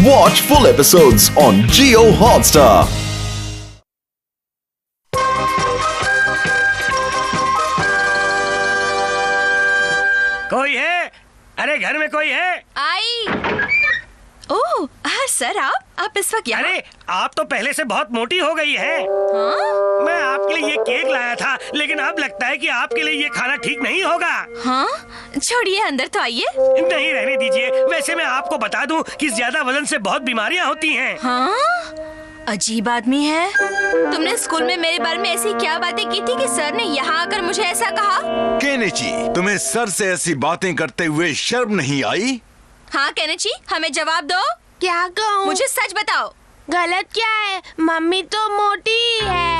Watch full episodes on Jio Hotstar. कोई है? अरे घर में कोई है? आई। ओह सर, आप इस वक्त यहाँ? अरे आप तो पहले से बहुत मोटी हो गई है। हाँ? मैं आपके लिए ये केक लाया था, लेकिन अब लगता है कि आपके लिए ये खाना ठीक नहीं होगा। हाँ? छोड़िए, अंदर तो आइए। नहीं, रहने दीजिए। वैसे मैं आपको बता दूं कि ज्यादा वजन से बहुत बीमारियां होती हैं। हाँ? अजीब आदमी है। तुमने स्कूल में मेरे बारे में ऐसी क्या बातें की थी कि सर ने यहाँ आकर मुझे ऐसा कहा? केनिची, तुम्हें सर से ऐसी बातें करते हुए शर्म नहीं आई? हाँ केनिची, हमें जवाब दो। क्या कहूँ? मुझे सच बताओ। गलत क्या है? मम्मी तो मोटी है।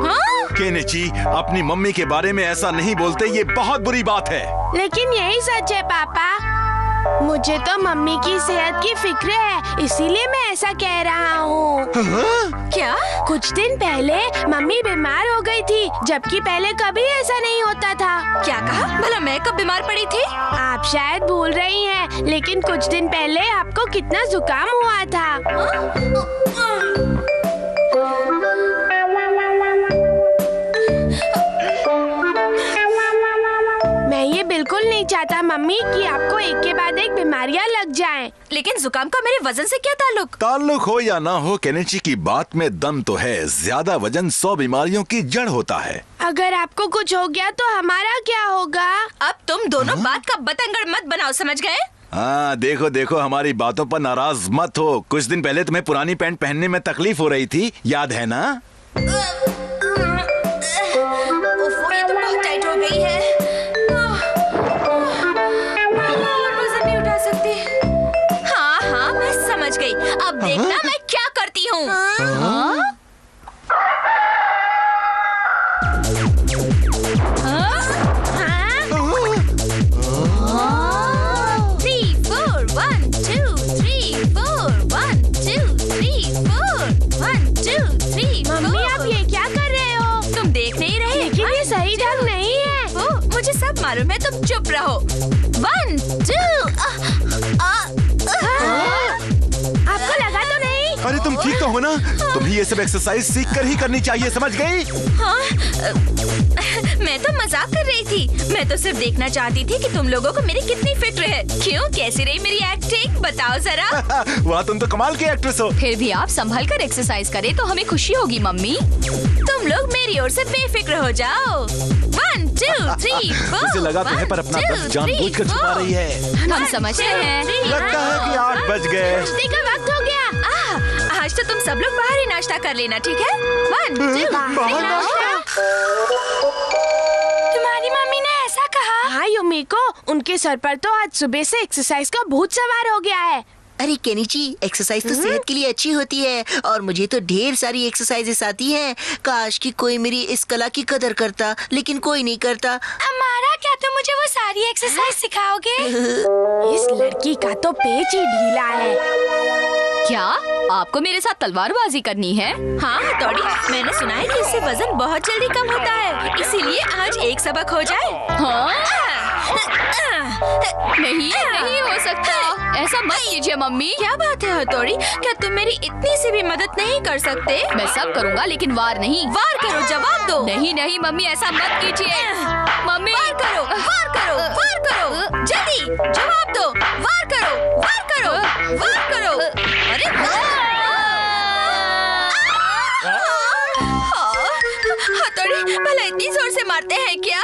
हाँ? केनिची, अपनी मम्मी के बारे में ऐसा नहीं बोलते, ये बहुत बुरी बात है। लेकिन यही सच है पापा। मुझे तो मम्मी की सेहत की फिक्र है, इसीलिए मैं ऐसा कह रहा हूँ। क्या? कुछ दिन पहले मम्मी बीमार हो गई थी, जबकि पहले कभी ऐसा नहीं होता था। क्या कहा? भला मैं कब बीमार पड़ी थी? आप शायद भूल रही हैं, लेकिन कुछ दिन पहले आपको कितना जुकाम हुआ था। मैं ये बिल्कुल नहीं चाहता मम्मी कि आपको एक के बाद एक बीमारियां लग जाएं। लेकिन जुकाम का मेरे वजन से क्या ताल्लुक? ताल्लुक हो या ना हो, केनिची की बात में दम तो है। ज्यादा वजन 100 बीमारियों की जड़ होता है। अगर आपको कुछ हो गया तो हमारा क्या होगा? अब तुम दोनों बात का बतंगड़ मत बनाओ, समझ गए? हाँ, देखो देखो, हमारी बातों पर नाराज मत हो। कुछ दिन पहले तुम्हें पुरानी पैंट पहनने में तकलीफ हो रही थी, याद है ना? ओफो, ये तो बहुत टाइट हो गई है। और वजन नहीं उठा सकती। हाँ, मैं समझ गई। अब देखना मैं क्या करती हूँ। मम्मी आप ये क्या कर रहे हो? तुम देख नहीं रहे? लेकिन ये सही ढंग नहीं है। मुझे सब मालूम है, तुम चुप रहो। 1 2। आपको लगा तो नहीं? अरे तुम ठीक तो हो ना? तुम्हें ये सब एक्सरसाइज सीख कर ही करनी चाहिए, समझ गई? हाँ, मैं तो मजाक कर रही थी। मैं तो सिर्फ देखना चाहती थी कि तुम लोगों को मेरी कितनी फिक्र है। क्यों, कैसी रही मेरी एक्टिंग, बताओ जरा। वाह, तुम तो कमाल की एक्ट्रेस हो। फिर भी आप संभल कर एक्सरसाइज करें तो हमें खुशी होगी मम्मी। तुम लोग मेरी ओर से बेफिक्र हो जाओ। 1 2 3 4। मुझे लगा तुम्हें पर अपना दर्द जानबूझकर छुपा रही है। हम समझते हैं। लगता है कि 8 बज गए। नाश्ते का वक्त हो गया। आज तो तुम सब लोग बाहर ही नाश्ता कर लेना, ठीक है? 1 2 बाहर नाश्ता? तुम्हारी मम्मी ने ऐसा कहा? हाँ युमिको, उनके सर पर तो आज सुबह से एक्सरसाइज का भूत सवार हो गया है। अरे केनिची, एक्सरसाइज तो सेहत के लिए अच्छी होती है और मुझे तो ढेर सारी एक्सरसाइजेस आती हैं। काश कि कोई मेरी इस कला की कदर करता, लेकिन कोई नहीं करता। हमारा क्या, तुम मुझे वो सारी एक्सरसाइज सिखाओगे? इस लड़की का तो पेच ही ढीला है। क्या आपको मेरे साथ तलवारबाजी करनी है? हाँ हथौड़ी, मैंने सुना है कि इससे वजन बहुत जल्दी कम होता है, इसीलिए आज एक सबक हो जाए। हाँ? नहीं हो सकता, ऐसा मत कीजिए मम्मी। क्या बात है हथौड़ी, क्या तुम मेरी इतनी सी भी मदद नहीं कर सकते? मैं सब करूँगा, लेकिन वार नहीं। वार करो, जवाब दो। नहीं मम्मी, ऐसा मत कीजिए। मम्मी वार करो, वार करो, वार करो, जल्दी जवाब दो। वार करो, वार करो, वार करो। अरे हथौड़ी, भला इतनी जोर से मारते हैं क्या?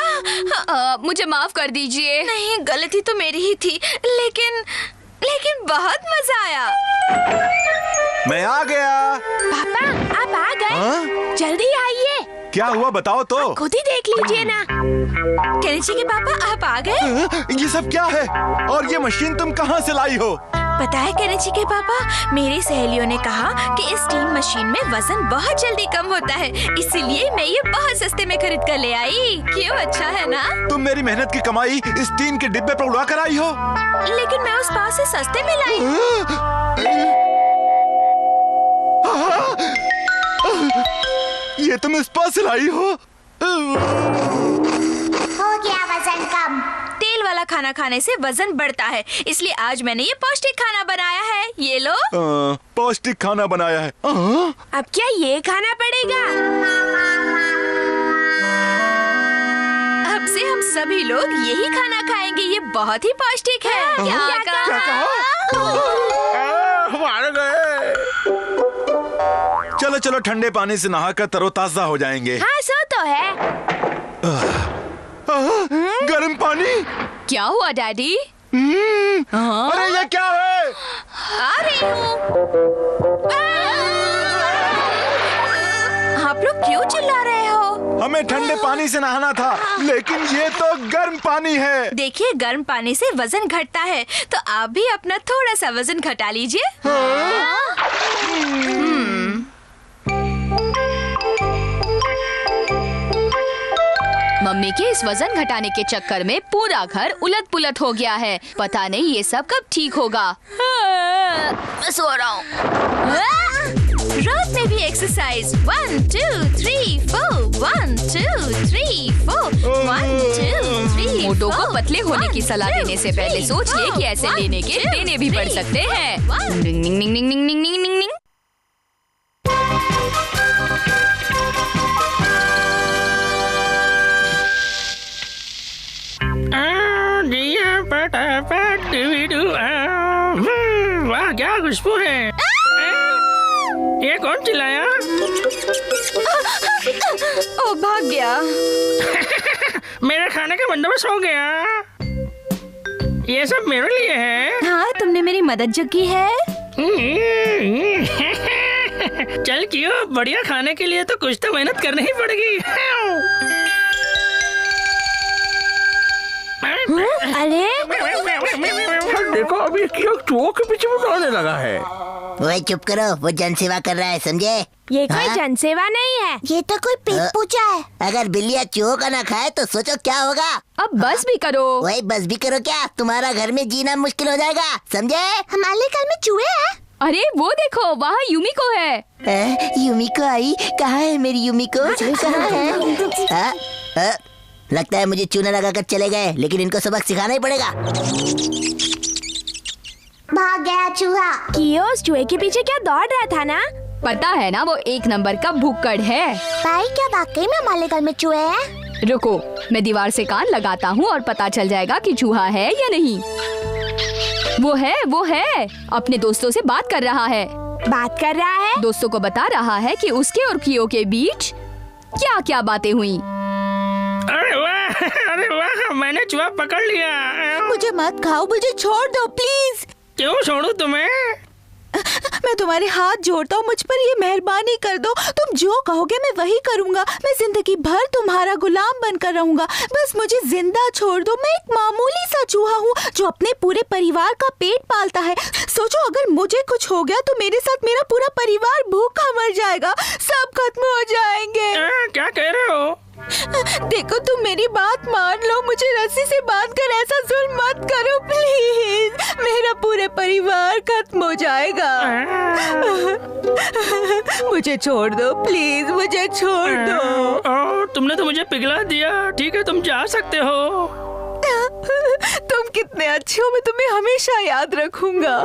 मुझे माफ कर दीजिए। नहीं, गलती तो मेरी ही थी, लेकिन बहुत मजा आया। मैं आ गया। पापा आप आ गए? हाँ? जल्दी आइए। क्या हुआ बताओ तो। खुद ही देख लीजिए ना। केनिची के पापा, आप आ गए? ये सब क्या है? और ये मशीन तुम कहाँ से लाई हो? पता है केनिची के पापा, मेरी सहेलियों ने कहा कि इस स्टीम मशीन में वजन बहुत जल्दी कम होता है, इसीलिए मैं ये बहुत सस्ते में खरीद कर ले आई। क्यों, अच्छा है ना? तुम मेरी मेहनत की कमाई इस टीन के डिब्बे पर उड़ा कर आई हो। लेकिन मैं उस पास से सस्ते में लाई। ये तुम इस पास से लाई हो? हो गया वजन कम। तेल वाला खाना खाने से वजन बढ़ता है, इसलिए आज मैंने ये पौष्टिक खाना बनाया है। ये लो। पौष्टिक खाना बनाया है। अब क्या ये खाना पड़ेगा? अब से हम सभी लोग यही खाना खाएंगे। ये बहुत ही पौष्टिक है। क्या कहा? मार गए। चलो चलो, ठंडे पानी से नहाकर तरोताजा हो जाएंगे। हाँ, सो तो है। गर्म पानी। क्या हुआ डैडी? अरे ये क्या है? आ रही हूँ। आप लोग क्यों चिल्ला रहे हो? हमें ठंडे पानी से नहाना था, लेकिन ये तो गर्म पानी है। देखिए, गर्म पानी से वजन घटता है, तो आप भी अपना थोड़ा सा वजन घटा लीजिए। मम्मी के इस वजन घटाने के चक्कर में पूरा घर उलट पुलट हो गया है। पता नहीं ये सब कब ठीक होगा। मैं सो रहा हूँ। रात में भी एक्सरसाइज। 1 2 3 4 1 2 3 4 1 2 3। मोटो को पतले होने की सलाह देने से पहले सोच ले कि ऐसे लेने के देने भी पड़ सकते हैं। निंग निंग निंग निंग निंग निंग निंग निंग। वाह, क्या खुशबू है। ये कौन चिल्लाया? ओ, भाग गया। मेरे खाने का बंदोबस्त हो गया। ये सब मेरे लिए है। हाँ, तुमने मेरी मदद जो की है। चल क्यों, बढ़िया खाने के लिए तो कुछ तो मेहनत करनी ही पड़ेगी। अरे देखो, अभी क्यों चूहों के पीछे दौड़ने लगा है। वही चुप करो, वो जन सेवा कर रहा है, समझे? ये कोई हाँ? जनसेवा नहीं है, ये तो कोई पेट पूजा है। अगर बिल्लियाँ चूहों का ना खाए तो सोचो क्या होगा। अब बस भी करो। वही बस भी करो क्या? तुम्हारा घर में जीना मुश्किल हो जाएगा, समझे? हमारे घर में चूहे हैं। अरे वो देखो, वहाँ यूमिको है। यूमिको आई? कहाँ है मेरी यूमिको? कहाँ है? लगता है मुझे चूना लगाकर चले गए, लेकिन इनको सबक सिखाना ही पड़ेगा। भाग गया चूहा। कियो, उस चूहे के पीछे क्या दौड़ रहा था ना? पता है ना, वो एक नंबर का भुक्कड़ है। भाई, क्या वाकई में हमारे घर में चूहे हैं? रुको, मैं दीवार से कान लगाता हूँ और पता चल जाएगा कि चूहा है या नहीं। वो है, अपने दोस्तों से बात कर रहा है। बात कर रहा है? दोस्तों को बता रहा है कि उसके और कियो के बीच क्या क्या बातें हुई। अरे वाह, मैंने चूहा पकड़ लिया। मुझे मत खाओ, मुझे छोड़ दो प्लीज। क्यों छोड़ूं तुम्हें? मैं तुम्हारे हाथ जोड़ता हूँ, मुझ पर ये मेहरबानी कर दो। तुम जो कहोगे मैं वही करूँगा। मैं जिंदगी भर तुम्हारा गुलाम बनकर रहूंगा। बस मुझे जिंदा छोड़ दो। मैं एक मामूली सा चूहा हूँ जो अपने पूरे परिवार का पेट पालता है। सोचो, अगर मुझे कुछ हो गया तो मेरे साथ मेरा पूरा परिवार भूखा मर जाएगा। सब खत्म हो जाएंगे। क्या कह रहे हो? देखो, तुम मेरी बात मान लो। मुझे रस्सी से बांधकर ऐसा जुल्म मत करो प्लीज। मेरा पूरे परिवार खत्म हो जाएगा। मुझे छोड़ दो प्लीज, मुझे छोड़ दो। तुमने तो मुझे पिघला दिया। ठीक है, तुम जा सकते हो। तुम कितने अच्छे हो, मैं तुम्हें हमेशा याद रखूंगा।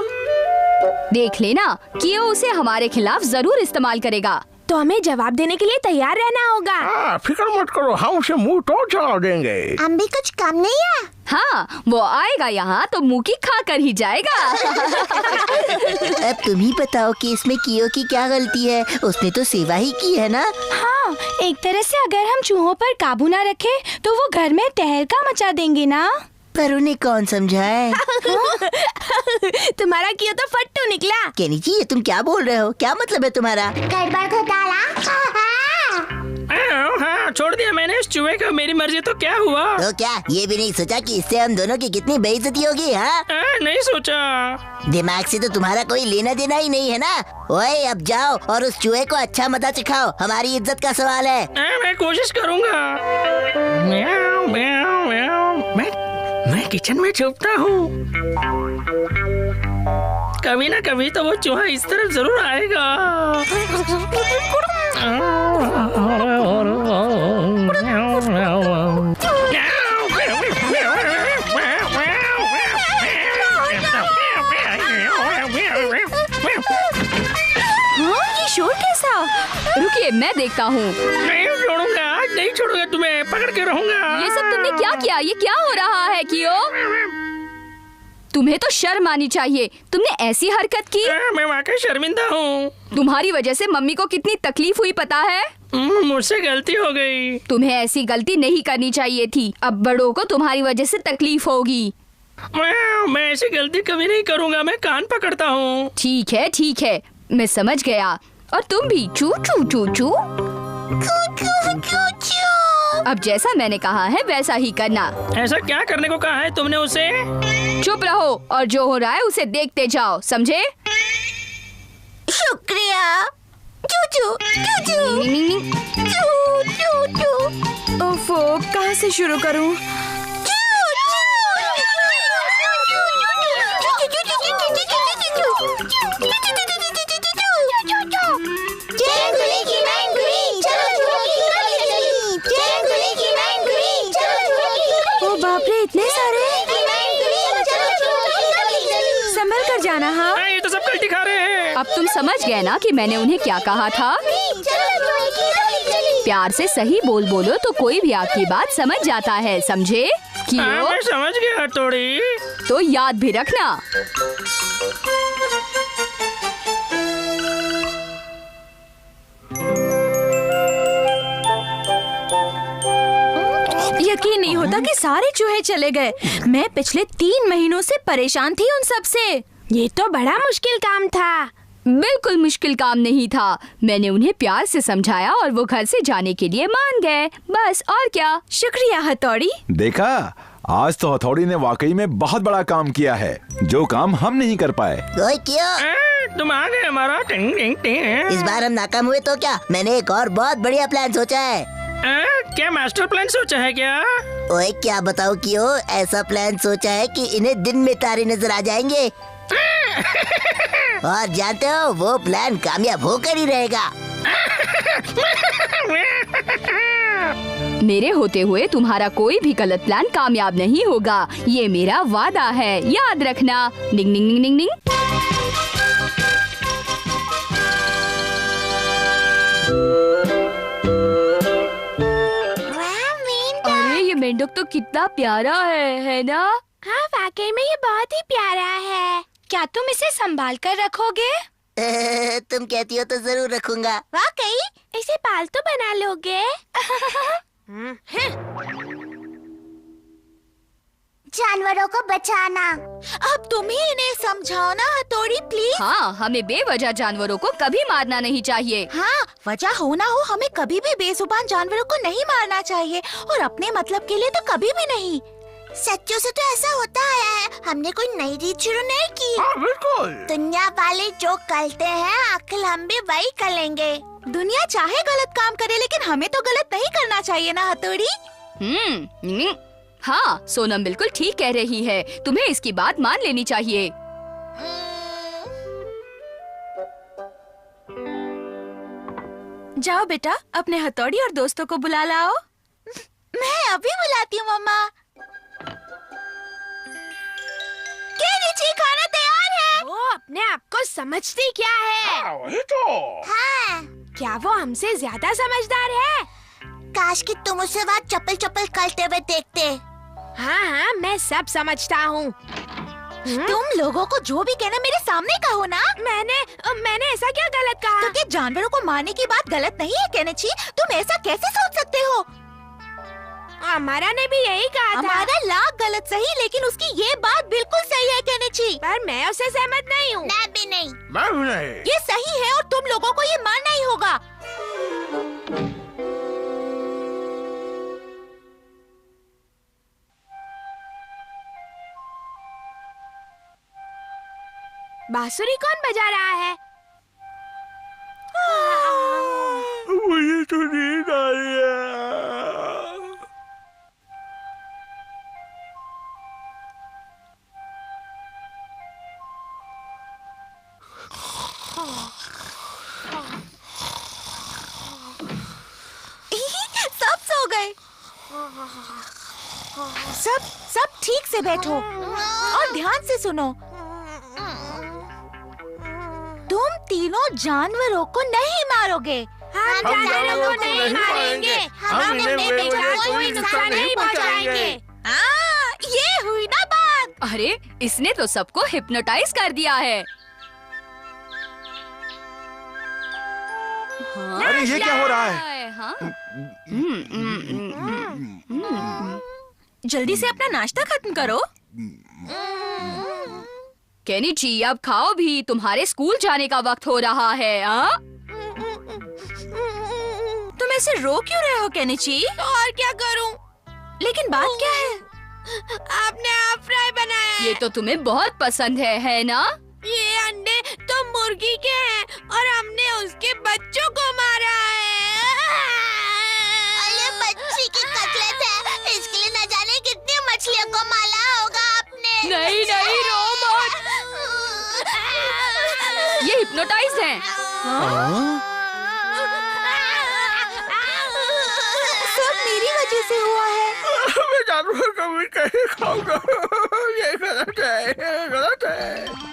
देख लेना, कियो उसे हमारे खिलाफ जरूर इस्तेमाल करेगा। तो हमें जवाब देने के लिए तैयार रहना होगा। फिक्र मत करो, हम उसे मुंह तोड़ जवाब देंगे। हम भी कुछ कम नहीं है। हाँ, वो आएगा यहाँ तो मुंह की खा कर ही जाएगा। अब तुम ही बताओ कि इसमें कियो की क्या गलती है? उसने तो सेवा ही की है ना। हाँ, एक तरह से अगर हम चूहों पर काबू ना रखे तो वो घर में तहलका मचा देंगे ना। पर उन्हें कौन समझाए? तुम्हारा कियो तो फट्टू निकला। केनी जी, ये तुम क्या बोल रहे हो? क्या मतलब है तुम्हारा? गड़बड़ घोटाला। हाँ, छोड़ दिया मैंने इस चूहे को। मेरी मर्जी तो क्या हुआ? तो क्या ये भी नहीं सोचा कि इससे हम दोनों की कितनी बेइज्जती होगी? हाँ, नहीं सोचा। दिमाग से तो तुम्हारा कोई लेना देना ही नहीं है ना। ओए, अब जाओ और उस चूहे को अच्छा मता सिखाओ। हमारी इज्जत का सवाल है। मैं कोशिश करूँगा। म्याऊ, म्याऊ, म्याऊ। मैं किचन में छुपता हूँ। कभी ना कभी तो वो चूहा इस तरफ जरूर आएगा। छोड़िए, मैं देखता हूँ। नहीं छोड़ूंगा, नहीं छोड़ूंगा, तुम्हें पकड़ के रहूंगा। ये सब तुमने क्या किया? ये क्या हो रहा है कियो? तुम्हें तो शर्म आनी चाहिए, तुमने ऐसी हरकत की। मैं वाकई शर्मिंदा हूँ। तुम्हारी वजह से मम्मी को कितनी तकलीफ हुई पता है? मुझसे गलती हो गई। तुम्हें ऐसी गलती नहीं करनी चाहिए थी। अब बड़ों को तुम्हारी वजह से तकलीफ होगी। मैं ऐसी गलती कभी नहीं करूँगा, मैं कान पकड़ता हूँ। ठीक है, मैं समझ गया। और तुम भी चू चू चू चू। अब जैसा मैंने कहा है वैसा ही करना। ऐसा क्या करने को कहा है तुमने उसे? चुप रहो और जो हो रहा है उसे देखते जाओ, समझे? शुक्रिया। चू चू चू चू। ओफो, कहाँ से शुरू करूँ? ओ बाप रे, इतने सारे! संभल कर जाना। हाँ, ये तो सब गलती खा रहे हैं। अब तुम समझ गए ना कि मैंने उन्हें क्या कहा था? प्यार से सही बोलो तो कोई भी आपकी बात समझ जाता है, समझे? हाँ, मैं समझ गया थोड़ी। तो याद भी रखना। यकीन नहीं होता कि सारे चूहे चले गए। मैं पिछले 3 महीनों से परेशान थी उन सब से। ये तो बड़ा मुश्किल काम था। बिल्कुल मुश्किल काम नहीं था। मैंने उन्हें प्यार से समझाया और वो घर से जाने के लिए मान गए, बस। और क्या। शुक्रिया हथौड़ी। देखा, आज तो हथौड़ी ने वाकई में बहुत बड़ा काम किया है, जो काम हम नहीं कर पाए। क्यों? तुम आ गए हमारा। टिंग टिंग टिंग। इस बार हम नाकाम हुए तो क्या? मैंने एक और बहुत बढ़िया प्लान सोचा है। क्या मास्टर प्लान सोचा है क्या? ओए क्या बताओ क्यों? ऐसा प्लान सोचा है कि इन्हें दिन में तारे नजर आ जाएंगे। और जानते हो, वो प्लान कामयाब होकर ही रहेगा। मेरे होते हुए तुम्हारा कोई भी गलत प्लान कामयाब नहीं होगा, ये मेरा वादा है, याद रखना। निंग निंग निंग निंग निंग। अरे ये मेंढक तो कितना प्यारा है ना? हाँ, वाकई में ये बहुत ही प्यारा है। क्या तुम इसे संभाल कर रखोगे? तुम कहती हो तो जरूर रखूंगा। वाकई? इसे पालतू बना लोगे? जानवरों को बचाना। अब तुम ही इन्हें समझाओ ना हथौड़ी, प्लीज। हाँ, हमें बेवजह जानवरों को कभी मारना नहीं चाहिए। हाँ, वजह हो ना हो, हमें कभी भी बेजुबान जानवरों को नहीं मारना चाहिए, और अपने मतलब के लिए तो कभी भी नहीं। सच्चों से तो ऐसा होता आया है, हमने कोई नई रीत शुरू नहीं की। हाँ, बिल्कुल। दुनिया वाले जो करते हैं, आखिर हम भी वही करेंगे। दुनिया चाहे गलत काम करे, लेकिन हमें तो गलत नहीं करना चाहिए ना हथौड़ी। हाँ, सोनम बिल्कुल ठीक कह रही है, तुम्हें इसकी बात मान लेनी चाहिए। जाओ बेटा, अपने हथौड़ी और दोस्तों को बुला लाओ। मैं अभी बुलाती हूँ मम्मा। खाना तैयार है। वो अपने आप को समझती क्या है? वही तो। हाँ। क्या वो हमसे ज्यादा समझदार है? काश कि तुम उसे वहाँ चप्पल चप्पल करते हुए देखते। हाँ, मैं सब समझता हूँ। तुम लोगों को जो भी कहना मेरे सामने कहो ना। मैंने ऐसा क्या गलत कहा? तो क्या जानवरों को मारने की बात गलत नहीं है केनेची? तुम ऐसा कैसे सोच सकते हो? हमारा ने भी यही कहा था। हमारा लाख गलत सही, लेकिन उसकी ये बात बिल्कुल सही है केनेची। पर मैं उससे सहमत नहीं हूँ। मैं भी नहीं। मैं भी नहीं। ये सही है और तुम लोगों को ये मानना ही होगा। बांसुरी कौन बजा रहा है? मुझे तो नींद आ रही है। सब सो गए। सब ठीक से बैठो और ध्यान से सुनो। तुम तीनों जानवरों को नहीं मारोगे। हम जानवरों को नहीं मारेंगे। हम उन्हें बेकार कोई नुकसान नहीं पहुंचाएंगे। ये हुई ना बात। अरे इसने तो सबको हिप्नोटाइज कर दिया है। अरे ये क्या हो रहा है? हाँ? जल्दी से अपना नाश्ता खत्म करो। केनिची अब खाओ भी, तुम्हारे स्कूल जाने का वक्त हो रहा है। हाँ? तुम ऐसे रो क्यों रहे हो केनिची? और क्या करूं? लेकिन बात क्या है? आपने आप फ्राई बनाया है। ये तो तुम्हें बहुत पसंद है ना? ये अंडे तो मुर्गी के हैं और हमने उसके बच्चों को मारा है। ये बच्ची की कटलेट है, इसके लिए न जाने कितनी मछलियों को मारा होगा आपने। नहीं नहीं रो मत। ये हिप्नोटाइज हैं। सब मेरी वजह से हुआ है। मैं जानवर कभी कहीं खाऊंगा। ये गलत है, ये गलत है।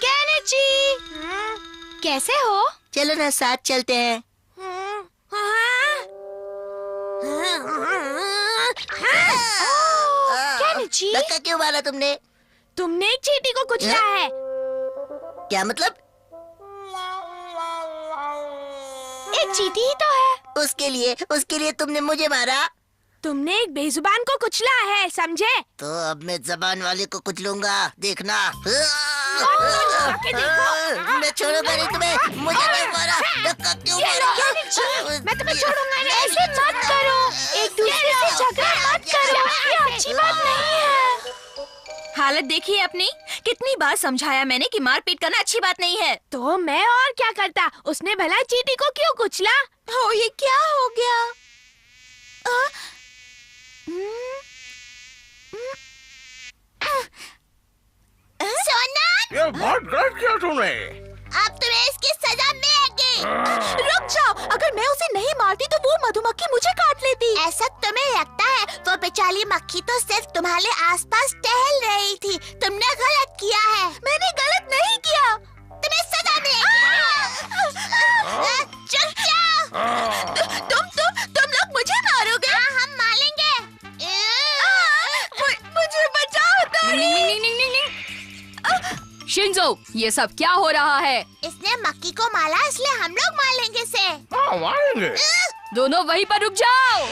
केनिची, कैसे हो? चलो ना साथ चलते हैं। केनिची, धक्का क्यों मारा तुमने? तुमने एक चींटी को कुचला है। क्या मतलब? एक चींटी ही तो है। उसके लिए तुमने मुझे मारा? तुमने एक बेजुबान को कुचला है, समझे? तो अब मैं जबान वाले को कुचलूंगा, देखना। मैं छोड़ूंगा नहीं तुम्हें। मुझे क्यों मारा? धक्का क्यों मारा? मैं तुम्हें छोड़ूंगा नहीं। ऐसे मत करो, एक दूसरे से झगड़ा मत करो, ये अच्छी बात नहीं है। हालत देखिए अपनी। कितनी बार समझाया मैंने कि मारपीट करना अच्छी बात नहीं है। तो मैं और क्या करता? उसने भला चींटी को क्यों कुचला? हो ये क्या हो गया? सोनम, ये बहुत गलत किया तुमने। अब तुम्हें इसकी सजा मिलेगी। रुक जाओ, अगर मैं उसे नहीं मारती तो वो मधुमक्खी मुझे काट लेती। ऐसा तुम्हें लगता है? वो बेचारी मक्खी तो सिर्फ तुम्हारे आसपास टहल रही थी। तुमने गलत किया है। मैंने गलत नहीं किया। तुम्हें सजा मिलेगी। चुप जाओ। तुम लोग मुझे मारोगे? हम मारेंगे। मुझे बचाओ तोड़ी। शिंजो, ये सब क्या हो रहा है? इसने मक्खी को मारा, इसलिए हम लोग मारेंगे इसे। हाँ मारेंगे। दोनों वहीं पर रुक जाओ।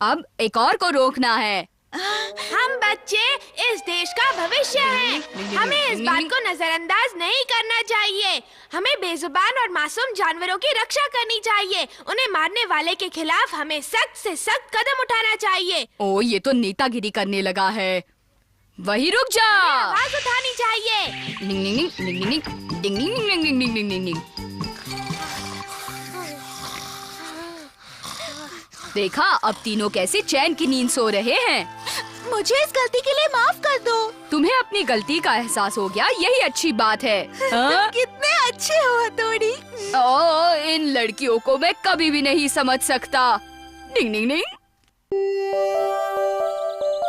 अब एक और को रोकना है। हम बच्चे इस देश का भविष्य हैं। हमें इस बात को नजरअंदाज नहीं करना चाहिए। हमें बेजुबान और मासूम जानवरों की रक्षा करनी चाहिए। उन्हें मारने वाले के खिलाफ हमें सख्त से सख्त कदम उठाना चाहिए। ओ, ये तो नेतागिरी करने लगा है। वही रुक जा। आवाज उठानी चाहिए। डिंग डिंग डिंग डिंग डिंग डिंग डिंग डिंग डिंग डिंग डिंग डिंग। देखा, अब तीनों कैसे चैन की नींद सो रहे हैं। मुझे इस गलती के लिए माफ कर दो। तुम्हें अपनी गलती का एहसास हो गया, यही अच्छी बात है। हाँ? कितने अच्छे हो तोड़ी। ओ, इन लड़कियों को मैं कभी भी नहीं समझ सकता। डिंग डिंग डिंग।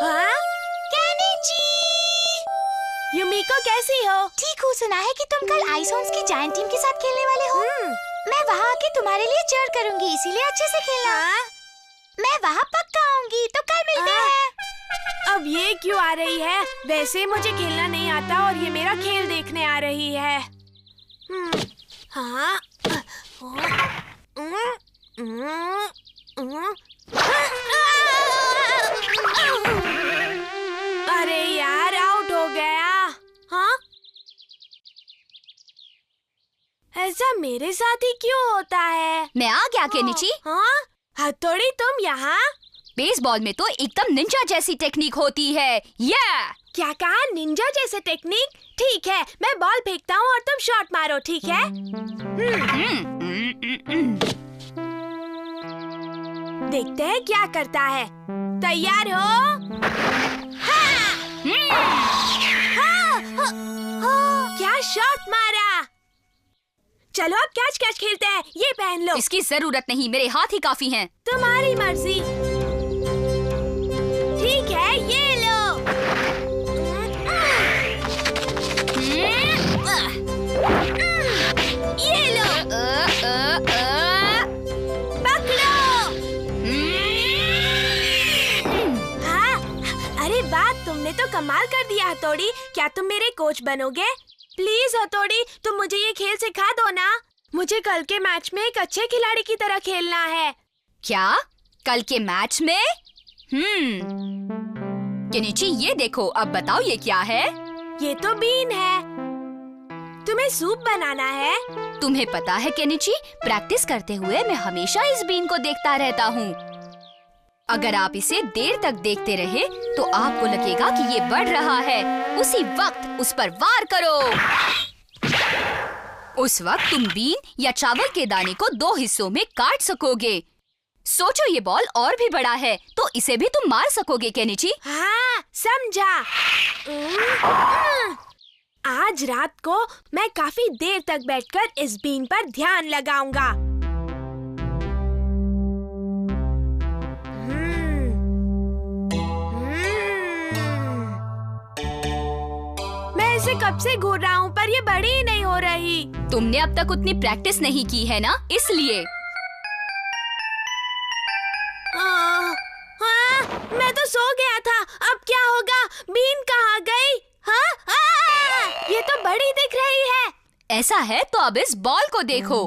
हाँ? केनिची! युमिको कैसी हो? ठीक हूँ। सुना है कि तुम कल आइसोन्स की जायंट टीम के साथ खेलने वाले हो। मैं वहाँ आके तुम्हारे लिए चीयर करूँगी, इसीलिए अच्छे से खेलना। मैं वहाँ पक्का आऊंगी, तो कल मिलते हैं। अब ये क्यों आ रही है? वैसे मुझे खेलना नहीं आता और ये मेरा खेल देखने आ रही है। हाँ? अरे यार, आउट हो गया। हाँ? ऐसा मेरे साथ ही क्यों होता है? मैं आ गया केनिची। हाँ? हथौड़ी, तुम यहाँ? बेसबॉल में तो एकदम निंजा जैसी टेक्निक होती है। क्या कहा? निंजा जैसे टेक्निक? ठीक है, मैं बॉल फेंकता हूँ और तुम शॉट मारो, ठीक है? देखते हैं क्या करता है। तैयार हो? हाँ! क्या शॉट मारा! चलो अब कैच कैच खेलते हैं। ये पहन लो। इसकी जरूरत नहीं, मेरे हाथ ही काफी हैं। तुम्हारी मर्जी। ठीक है, ये लो। तुमने तो कमाल कर दिया हथौड़ी। क्या तुम मेरे कोच बनोगे? प्लीज हथौड़ी, तुम मुझे ये खेल सिखा दो ना। मुझे कल के मैच में एक अच्छे खिलाड़ी की तरह खेलना है। क्या? कल के मैच में? केनिची, ये देखो, अब बताओ ये क्या है? ये तो बीन है। तुम्हें सूप बनाना है? तुम्हें पता है केनिची, प्रैक्टिस करते हुए मैं हमेशा इस बीन को देखता रहता हूँ। अगर आप इसे देर तक देखते रहे तो आपको लगेगा कि ये बढ़ रहा है। उसी वक्त उस पर वार करो। उस वक्त तुम बीन या चावल के दाने को 2 हिस्सों में काट सकोगे। सोचो, ये बॉल और भी बड़ा है तो इसे भी तुम मार सकोगे केनिची। हाँ, समझा। आज रात को मैं काफी देर तक बैठकर इस बीन पर ध्यान लगाऊंगा। मैं इसे कब से घूर रहा हूँ पर ये बड़ी ही नहीं हो रही। तुमने अब तक उतनी प्रैक्टिस नहीं की है ना, इसलिए। मैं तो सो गया था। अब क्या होगा? बीन कहाँ गई? ये तो बड़ी दिख रही है। ऐसा है तो अब इस बॉल को देखो।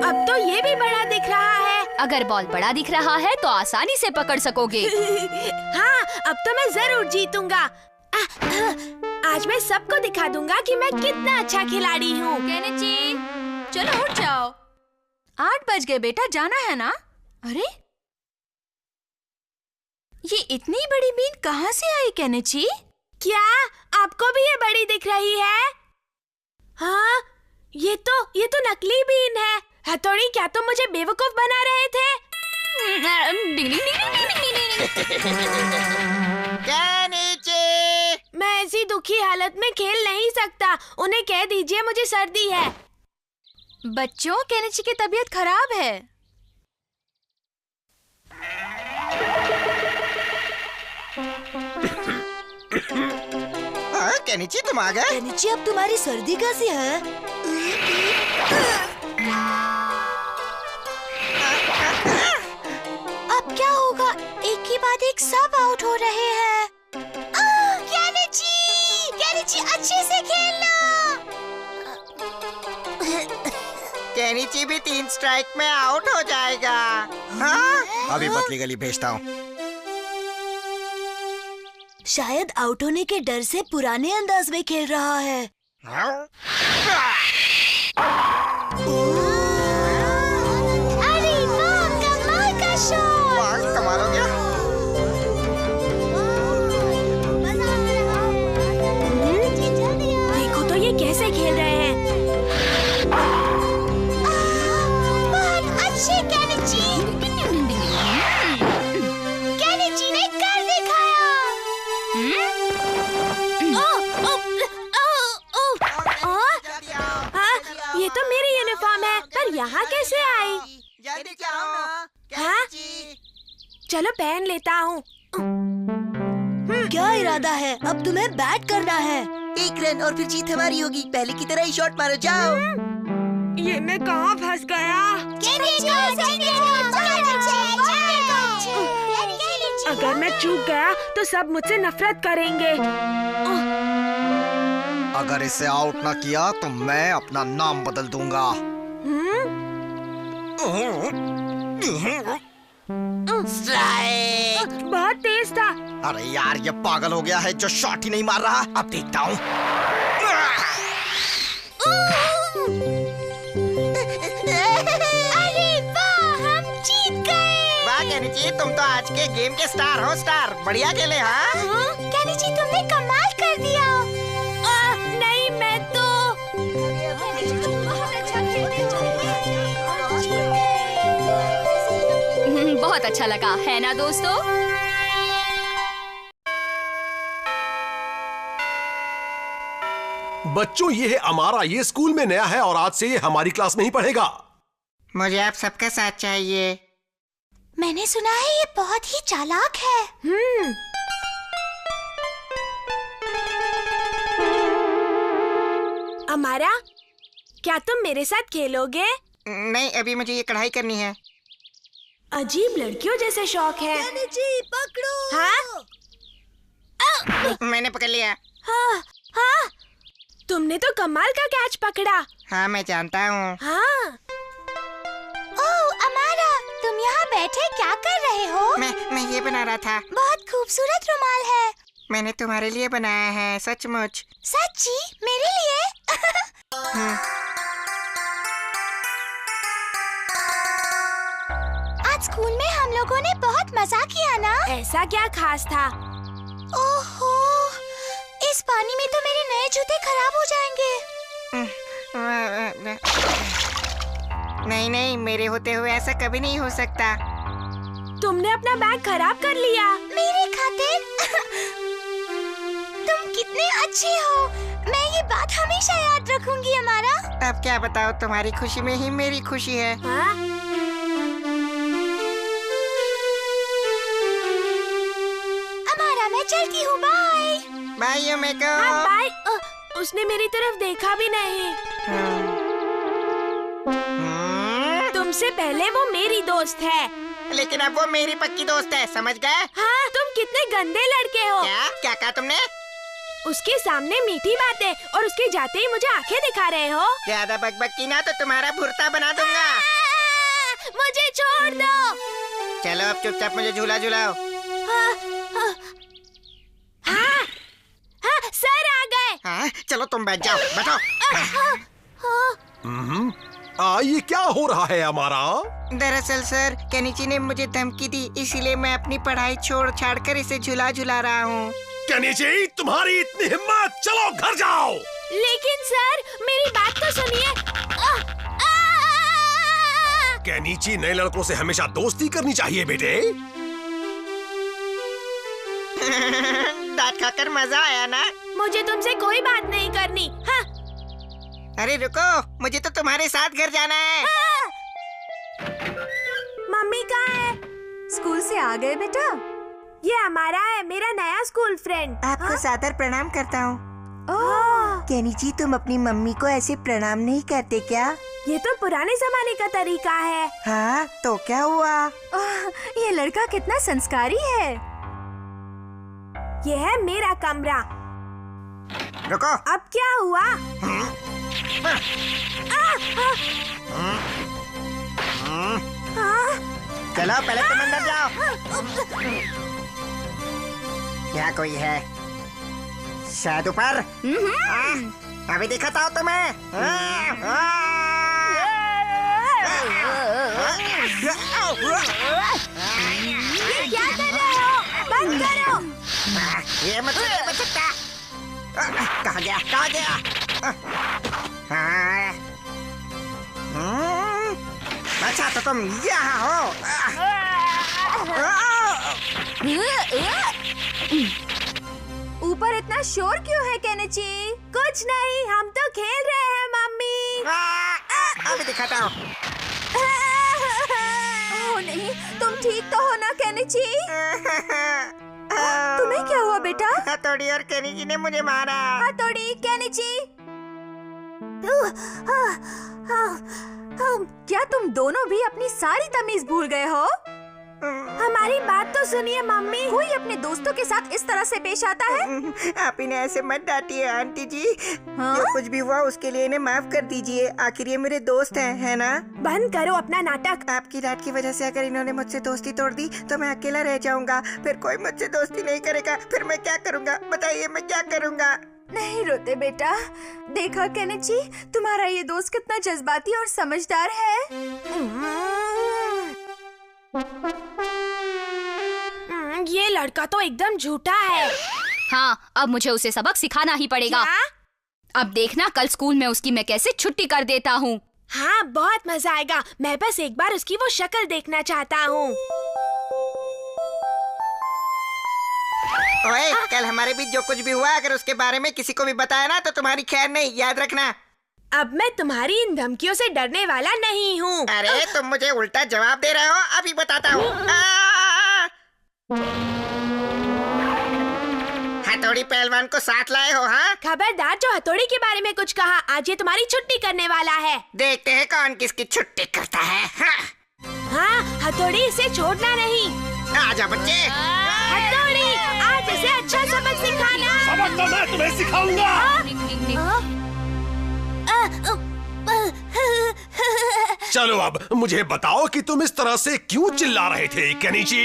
अब तो ये भी बड़ा दिख रहा है। अगर बॉल बड़ा दिख रहा है तो आसानी से पकड़ सकोगे। हाँ, अब तो मैं जरूर जीतूंगा। आज मैं सबको दिखा दूंगा कि मैं कितना अच्छा खिलाड़ी हूँ। केनिची, चलो उठ जाओ। 8 बज गए बेटा, जाना है ना? अरे, ये इतनी बड़ी बीन कहाँ से आई केनिची? क्या आपको भी ये बड़ी दिख रही है? हाँ, ये तो नकली बीन है। हथौड़ी, क्या तुम मुझे बेवकूफ बना रहे थे? मैं ऐसी दुखी हालत में खेल नहीं सकता। उन्हें कह दीजिए मुझे सर्दी है। बच्चों, केनिची की तबीयत खराब है। केनिची, तुम आ गए? केनिची, अब तुम्हारी सर्दी कैसी है? अब क्या होगा? एक के बाद एक सब आउट हो रहे हैं। केनिची, अच्छे से खेलना। केनिची भी 3 स्ट्राइक में आउट हो जाएगा। हाँ? अभी पतली गली भेजता हूँ। शायद आउट होने के डर से पुराने अंदाज में खेल रहा है। अरे वाह, कमाल का शॉट। वाह, कमाल हो गया। देखो तो ये कैसे खेल रहे हैं। बहुत अच्छे केनिची। केनिची ने कर दिखाया। ये तो मेरी यूनिफॉर्म है, पर यहाँ कैसे आई? जल्दी जाओ ना, हाँ? चलो पहन लेता हूँ। क्या इरादा है? अब तुम्हें बैट करना है। 1 रन और फिर जीत हमारी होगी। पहले की तरह ही शॉट मारो, जाओ। ये मैं कहाँ फंस गया? अगर मैं चूक गया तो सब मुझसे नफरत करेंगे। अगर इसे आउट ना किया तो मैं अपना नाम बदल दूंगा। स्ट्राइक। बहुत तेज था। अरे यार, ये पागल हो गया है जो शॉट ही नहीं मार रहा। अब देखता हूँ। अरे वाह, हम जीत गए। वाह केनिची, तुम तो आज के गेम के स्टार हो। स्टार, बढ़िया खेले। हाँ, केनिची, तुमने कमाल कर दिया। नहीं, मैं तो बहुत अच्छा लगा, है ना दोस्तों? बच्चों, ये है अमारा। ये स्कूल में नया है और आज से ये हमारी क्लास में ही पढ़ेगा। मुझे आप सबका साथ चाहिए। मैंने सुना है ये बहुत ही चालाक है। अमारा, क्या तुम मेरे साथ खेलोगे? नहीं, अभी मुझे ये कढ़ाई करनी है। अजीब लड़कियों जैसे शौक है। जी पकड़ो। हाँ? मैंने पकड़ लिया। हाँ, हाँ, तुमने तो कमाल का कैच पकड़ा। हाँ मैं जानता हूँ। हाँ। ओह अमारा, तुम यहाँ बैठे क्या कर रहे हो? मैं ये बना रहा था। बहुत खूबसूरत रुमाल है। मैंने तुम्हारे लिए बनाया है, सचमुच। सच्ची? मेरे लिए? आज स्कूल में हम लोगों ने बहुत मजा किया ना? ऐसा क्या खास था? ओहो, इस पानी में तो मेरे नए जूते खराब हो जाएंगे। नहीं नहीं, मेरे होते हुए ऐसा कभी नहीं हो सकता। तुमने अपना बैग खराब कर लिया। मेरे खातिर? तुम कितने अच्छे हो। मैं ये बात हमेशा याद रखूंगी अमारा। अब क्या बताओ, तुम्हारी खुशी में ही मेरी खुशी है। हाँ? अमारा मैं चलती हूँ, बाय। बाय योमेको। हाँ, बाय। उसने मेरी तरफ देखा भी नहीं। तुमसे पहले वो मेरी दोस्त है। लेकिन अब वो मेरी पक्की दोस्त है, समझ गए? हाँ, तुम कितने गंदे लड़के हो। क्या कहा तुमने? उसके सामने मीठी बातें और उसके जाते ही मुझे आंखें दिखा रहे हो। ज्यादा बकबक की ना तो तुम्हारा भुर्ता बना दूंगा। मुझे छोड़ दो। चलो अब चुपचाप मुझे झूला झुलाओ। हाँ, हाँ, सर आ गए। हाँ, चलो तुम बैठ जाओ, बैठो। ये क्या हो रहा है हमारा? दरअसल सर, केनिची ने मुझे धमकी दी, इसीलिए मैं अपनी पढ़ाई छोड़ छाड़ कर इसे झूला झुला रहा हूँ। केनिची, तुम्हारी इतनी हिम्मत, चलो घर जाओ। लेकिन सर, मेरी बात तो सुनिए। केनिची, नए लड़कों से हमेशा दोस्ती करनी चाहिए बेटे। डांट खाकर मजा आया ना? मुझे तुमसे कोई बात नहीं करनी। हाँ। अरे रुको, मुझे तो तुम्हारे साथ घर जाना है। मम्मी कहाँ है? स्कूल से आ गए बेटा? ये हमारा है, मेरा नया स्कूल फ्रेंड। आपको सादर प्रणाम करता हूँ। केनिची, तुम अपनी मम्मी को ऐसे प्रणाम नहीं करते क्या? ये तो पुराने जमाने का तरीका है। हाँ, तो क्या हुआ? ये लड़का कितना संस्कारी है। ये है मेरा कमरा। रुको। अब क्या हुआ? चलो पहले तुम अंदर जाओ। यहाँ कोई है शायद ऊपर। अभी दिखाता हूँ तुम्हें। क्या कर रहे हो? बंद करो। ये मत सकता। कहाँ गया? कहाँ गया? अच्छा तो तुम यहाँ हो। ऊपर इतना शोर क्यों है केनिची? कुछ नहीं, हम तो खेल रहे हैं मम्मी। अभी दिखाता हूँ। ओह नहीं, तुम ठीक तो हो ना केनिची? तुम्हें क्या हुआ बेटा? हथौड़ी और केनिची ने मुझे मारा। हथौड़ी, केनिची। क्या तुम दोनों भी अपनी सारी तमीज भूल गए हो? हमारी बात तो सुनिए मम्मी। कोई अपने दोस्तों के साथ इस तरह से पेश आता है? आप इन्हें ऐसे मत डांटिए आंटी जी। हाँ? जो कुछ भी हुआ उसके लिए इन्हें माफ कर दीजिए। आखिर ये मेरे दोस्त हैं, है ना? बंद करो अपना नाटक। आपकी डांट की वजह से अगर इन्होंने मुझसे दोस्ती तोड़ दी तो मैं अकेला रह जाऊंगा। फिर कोई मुझसे दोस्ती नहीं करेगा। फिर मैं क्या करूंगा? बताइए, मैं क्या करूंगा? नहीं रोते बेटा। देखा केनिची, तुम्हारा ये दोस्त कितना जज्बाती और समझदार है। ये लड़का तो एकदम झूठा है। हाँ, अब मुझे उसे सबक सिखाना ही पड़ेगा। क्या? अब देखना कल स्कूल में उसकी मैं कैसे छुट्टी कर देता हूँ। हाँ, बहुत मजा आएगा। मैं बस एक बार उसकी वो शक्ल देखना चाहता हूँ। ओए, कल हमारे बीच जो कुछ भी हुआ अगर उसके बारे में किसी को भी बताया ना तो तुम्हारी खैर नहीं, याद रखना। अब मैं तुम्हारी इन धमकियों से डरने वाला नहीं हूँ। अरे तुम मुझे उल्टा जवाब दे रहे हो। अभी बताता हूँ। हथौड़ी पहलवान को साथ लाए हो? हाँ, खबरदार जो हथौड़ी के बारे में कुछ कहा। आज ये तुम्हारी छुट्टी करने वाला है। देखते हैं कौन किसकी छुट्टी करता है। हाँ। हाँ, हथौड़ी इसे छोड़ना नहीं। आजा बच्चे। हथौड़ी, आज इसे अच्छा सबक सिखाना। सबक तो मैं तुम्हें सिखाऊंगा। चलो अब मुझे बताओ कि तुम इस तरह से क्यों चिल्ला रहे थे केनिची?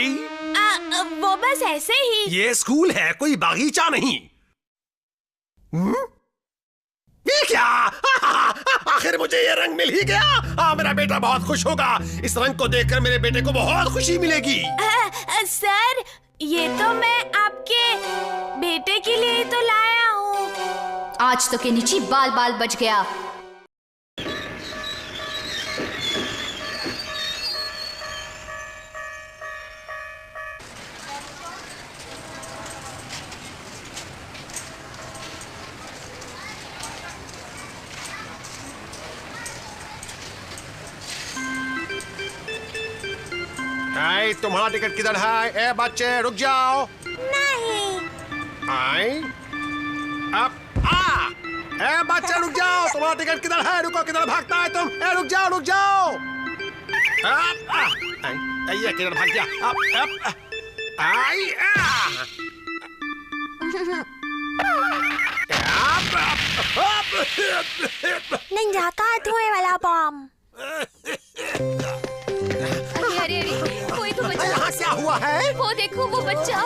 वो बस ऐसे ही। ये स्कूल है, कोई बागीचा नहीं। ये क्या? आखिर मुझे ये रंग मिल ही गया। मेरा बेटा बहुत खुश होगा। इस रंग को देखकर मेरे बेटे को बहुत खुशी मिलेगी। सर, ये तो मैं आपके बेटे के लिए ही तो लाया हूँ। आज तो केनिची बाल बाल बच गया। तुम्हारा टिकट किधर है? ए बच्चे रुक जाओ। नहीं। आई अब ए बच्चे रुक जाओ। तुम्हारा टिकट किधर है? रुको, किधर भागता है तुम? ए रुक जाओ, रुक जाओ। ये किधर भाग गया? निंजा का धुएं वाला बम। अरे कोई तो बच्चा। यहाँ क्या हुआ है? वो देखो, वो बच्चा।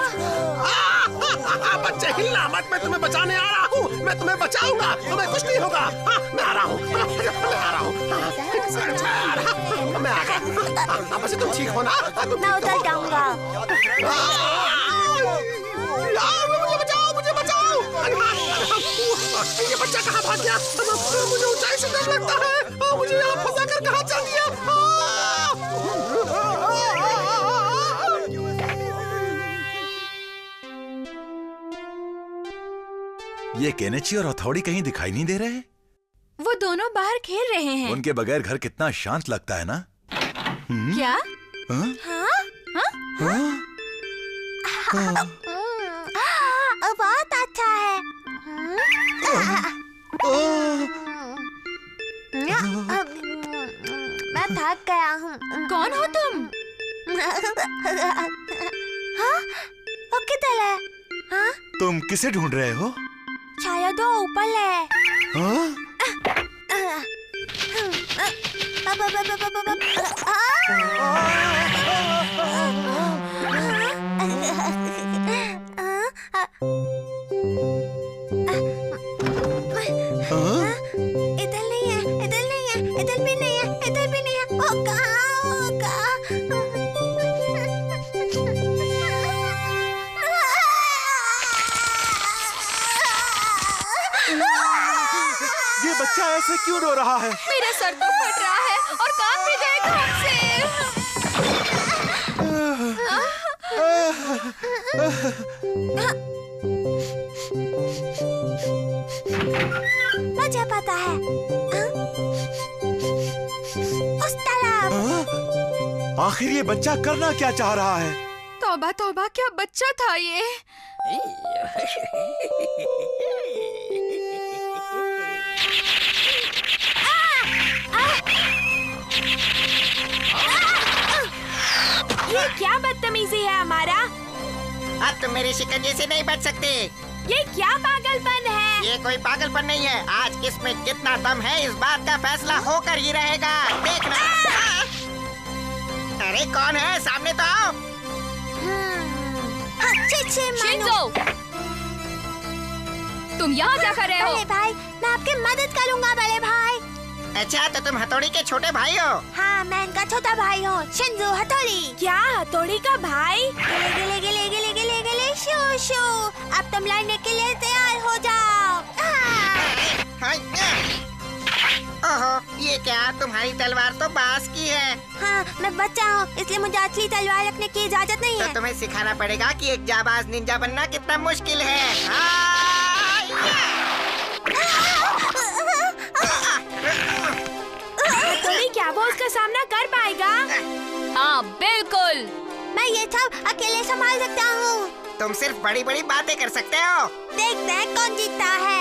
बच्चे हिलना मत, मैं तुम्हें बचाने आ रहा हूँ। मैं तुम्हें बचाऊंगा, तुम्हें कुछ नहीं होगा। मैं आ रहा हूँ, मैं आ रहा हूँ। मैं आ गया। बस तुम ठीक हो ना? मैं उतर जाऊंगा। मुझे बचाओ, मुझे बचाओ। ये बच्चा कहाँ भाग गया? मुझे ऊंचाई से डर लगता है। मुझे यहाँ फंसा कर कहाँ चल दिया? ये केनिची और हथौड़ी कहीं दिखाई नहीं दे रहे? वो दोनों बाहर खेल रहे हैं। उनके बगैर घर कितना शांत लगता है ना? क्या? हाँ? बहुत अच्छा है। मैं थक गया हूँ। कौन हो तुम? हाँ? वो किधर है? हाँ? तुम किसे ढूंढ रहे हो? शायद वो ऊपर है। हाँ? इधर नहीं है, इधर नहीं है, इधर भी नहीं है, इधर भी नहीं है। वो कहाँ? ये बच्चा ऐसे क्यों रो रहा है? मेरा सर तो फट रहा है और कान भी गए काम से। मुझे पता है। उस तरफ। आखिर ये बच्चा करना क्या चाह रहा है? तौबा तौबा, क्या बच्चा था ये। ये क्या बदतमीजी है हमारा? अब तुम मेरे शिकंजे से नहीं बच सकते। ये क्या पागलपन है? ये कोई पागलपन नहीं है। आज किसमें कितना दम है इस बात का फैसला होकर ही रहेगा। देखना। अरे कौन है? सामने तो आओ। शिंजो, तुम यहाँ क्या कर रहे हो? बड़े भाई, मैं आपकी मदद करूँगा बड़े भाई। अच्छा, तो तुम हथौड़ी के छोटे भाई हो? हाँ, मैं इनका छोटा भाई हूँ, शिंजो हथौड़ी। क्या हथौड़ी का भाई? गिले गिले गिले गिले गिले गिले शू शू। अब तुम लड़ने के लिए तैयार हो जाओ। ओहो, ये क्या? तुम्हारी तलवार तो बांस की है। हाँ, मैं बच्चा हूँ, इसलिए मुझे असली तलवार रखने की इजाजत नहीं है। तो तुम्हें सिखाना पड़ेगा कि एक जाबाज निंजा बनना कितना मुश्किल है। हथौड़ी क्या वो उसका सामना कर पाएगा? हाँ बिल्कुल। मैं ये सब अकेले संभाल सकता हूँ। तुम सिर्फ बड़ी बड़ी बातें कर सकते हो। देखते हैं कौन जीतता है।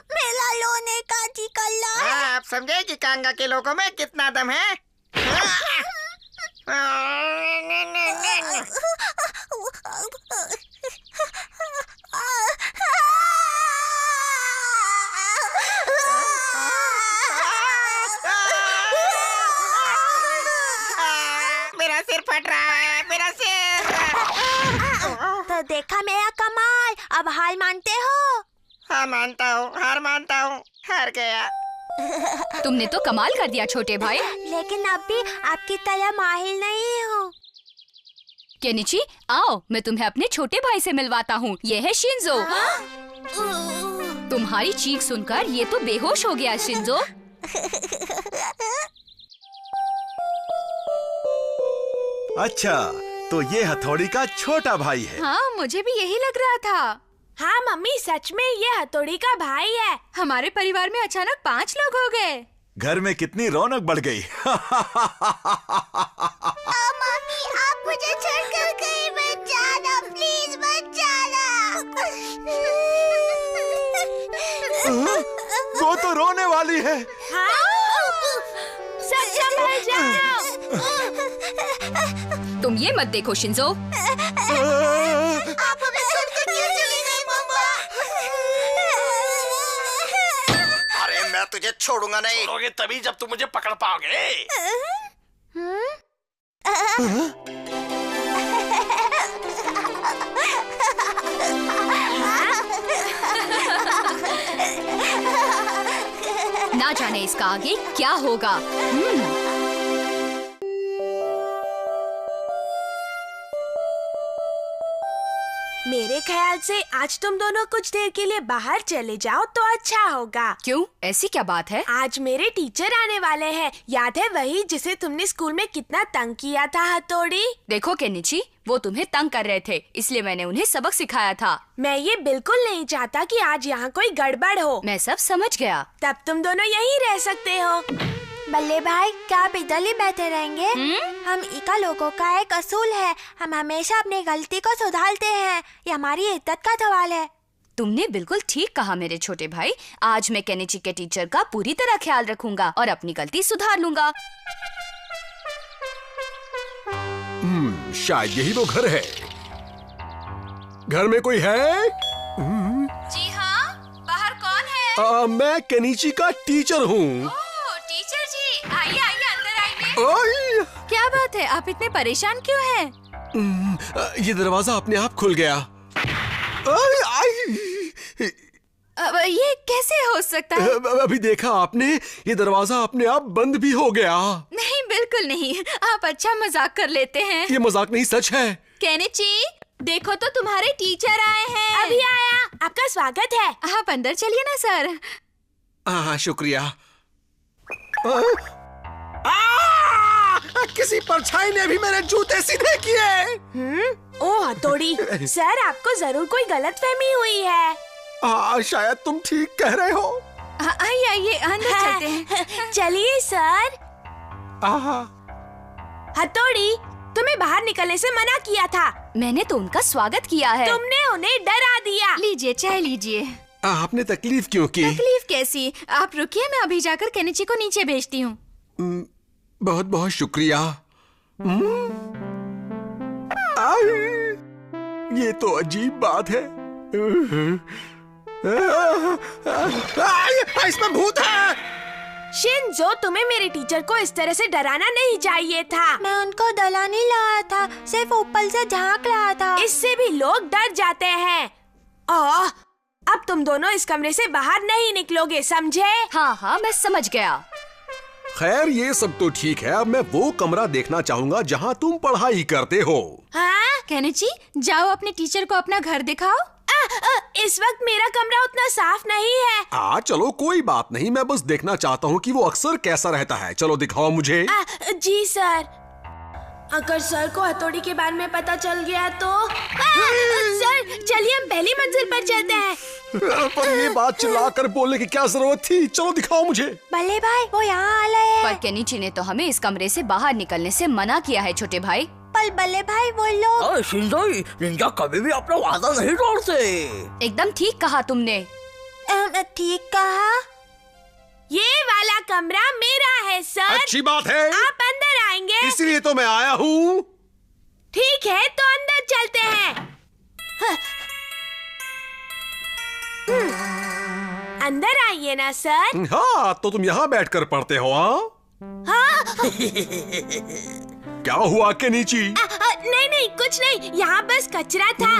मेरा लो ने काटी कल्ला। आप समझे कि कांगा के लोगों में कितना दम है? मेरा सिर फट रहा है, मेरा सिर। तो देखा मेरा कमाल, अब हार मानते हो? हाँ मानता हूँ, हार मानता हूँ, हार गया। तुमने तो कमाल कर दिया छोटे भाई। लेकिन अब भी आपकी तरह माहिर नहीं हो। केनिची, आओ मैं तुम्हें अपने छोटे भाई से मिलवाता हूँ। ये है शिंजो। तुम्हारी चीख सुनकर ये तो बेहोश हो गया शिंजो। अच्छा, तो ये हथौड़ी का छोटा भाई है। हाँ, मुझे भी यही लग रहा था। हाँ मम्मी, सच में ये हथौड़ी का भाई है। हमारे परिवार में अचानक 5 लोग हो गए। घर में कितनी रौनक बढ़ गई। मम्मी, आप मुझे छोड़कर कहीं मत जाना, प्लीज मत जाना। वो तो रोने वाली है। सब संभल जाओ। तुम ये मत देखो शिंजो। आप हमें छोड़कर क्यों चली गई मम्मा? अरे मैं तुझे छोड़ूंगा नहीं। छोड़ोगे तभी जब तुम मुझे पकड़ पाओगे। ना जाने इसका आगे क्या होगा। मेरे ख्याल से आज तुम दोनों कुछ देर के लिए बाहर चले जाओ तो अच्छा होगा। क्यों, ऐसी क्या बात है? आज मेरे टीचर आने वाले हैं। याद है वही जिसे तुमने स्कूल में कितना तंग किया था हथौड़ी? देखो केनिची, वो तुम्हें तंग कर रहे थे, इसलिए मैंने उन्हें सबक सिखाया था। मैं ये बिल्कुल नहीं चाहता कि आज यहाँ कोई गड़बड़ हो। मैं सब समझ गया। तब तुम दोनों यहीं रह सकते हो। बल्ले भाई, क्या आप इधर ही बैठे रहेंगे? हम इका लोगों का एक असूल है, हम हमेशा अपनी गलती को सुधारते हैं। ये हमारी इज्जत का सवाल है। तुमने बिल्कुल ठीक कहा मेरे छोटे भाई। आज मैं केनिची के टीचर का पूरी तरह ख्याल रखूंगा और अपनी गलती सुधार लूंगा। शायद यही वो घर है। घर में कोई है? जी हाँ, बाहर कौन है? मैं केनिची का टीचर हूँ। टीचर जी, आइए आइए, अंदर आइए। क्या बात है, आप इतने परेशान क्यों हैं? ये दरवाजा अपने आप खुल गया। ये कैसे हो सकता है? अभी देखा आपने, ये दरवाजा अपने आप बंद भी हो गया। नहीं, बिल्कुल नहीं, आप अच्छा मजाक कर लेते हैं। ये मजाक नहीं, सच है। केनिची, देखो तो तुम्हारे टीचर आए हैं। अभी आया, आपका स्वागत है। आप अंदर चलिए ना सर। हाँ, शुक्रिया। किसी परछाई ने भी मेरे जूते सीधे किए। ओ हथौड़ी, सर आपको जरूर कोई गलतफहमी हुई है। शायद तुम ठीक कह रहे हो। आइए आइए, अंदर चलते हैं। चलिए सर। हथौड़ी, तुम्हें बाहर निकलने से मना किया था। मैंने तो उनका स्वागत किया है। तुमने उन्हें डरा दिया। लीजिए, चाय लीजिए। आपने तकलीफ क्यों की? तकलीफ कैसी? आप रुकिए, मैं अभी जाकर केनिची को नीचे भेजती हूँ। बहुत बहुत शुक्रिया। ये तो अजीब बात है। इसमें भूत है। शिंजो, तुम्हें मेरे टीचर को इस तरह से डराना नहीं चाहिए था। मैं उनको डराने लाया था, सिर्फ ऊपर से झांक रहा था। इससे भी लोग डर जाते हैं। अब तुम दोनों इस कमरे से बाहर नहीं निकलोगे, समझे? हाँ हाँ, मैं समझ गया। खैर, ये सब तो ठीक है। अब मैं वो कमरा देखना चाहूँगा जहाँ तुम पढ़ाई करते हो। हाँ? केनिची, जाओ अपने टीचर को अपना घर दिखाओ। इस वक्त मेरा कमरा उतना साफ नहीं है। चलो कोई बात नहीं, मैं बस देखना चाहता हूँ कि वो अक्सर कैसा रहता है। चलो दिखाओ मुझे। जी सर। अगर सर को हथौड़ी के बारे में पता चल गया तो सर, चलिए हम पहली मंजिल पर चलते हैं। पर ये बात चिल्लाकर बोलने की क्या जरूरत थी? चलो दिखाओ मुझे। बल्ले भाई, वो यहाँ आ रहे हैं। पर केनिची ने तो हमें इस कमरे से बाहर निकलने से मना किया है छोटे भाई। पर बल्ले भाई, वो लोग। शिंजोई, निंजा कभी भी अपना वादा नहीं तोड़ते। एकदम ठीक कहा तुमने। ठीक कहा। ये वाला कमरा मेरा है सर। अच्छी बात है। आप अंदर आएंगे? इसीलिए तो मैं आया हूँ। ठीक है, तो अंदर चलते हैं। अंदर आइए ना सर। हाँ, तो तुम यहाँ बैठकर पढ़ते हो? हाँ? क्या हुआ केनिची? नहीं नहीं, कुछ नहीं, यहाँ बस कचरा था।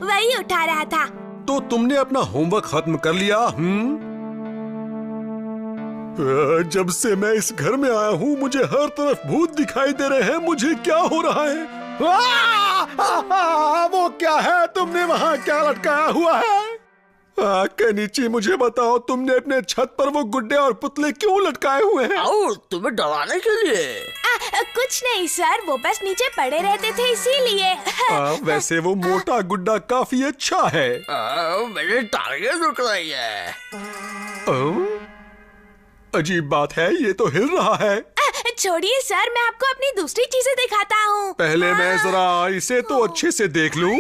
वही उठा रहा था। तो तुमने अपना होमवर्क खत्म कर लिया? जब से मैं इस घर में आया हूँ मुझे हर तरफ भूत दिखाई दे रहे हैं। मुझे क्या हो रहा है? वो क्या है? तुमने वहाँ क्या लटकाया हुआ है? केनिची, मुझे बताओ, तुमने अपने छत पर वो गुड्डे और पुतले क्यों लटकाए हुए हैं? और तुम्हें डराने के लिए। कुछ नहीं सर, वो बस नीचे पड़े रहते थे इसीलिए। वैसे वो मोटा गुड्डा काफी अच्छा है। मेरे टारगेट रुक रही है। अजीब बात है, ये तो हिल रहा है। छोड़िए सर, मैं आपको अपनी दूसरी चीजें दिखाता हूँ। पहले मैं जरा इसे तो अच्छे से देख लूं।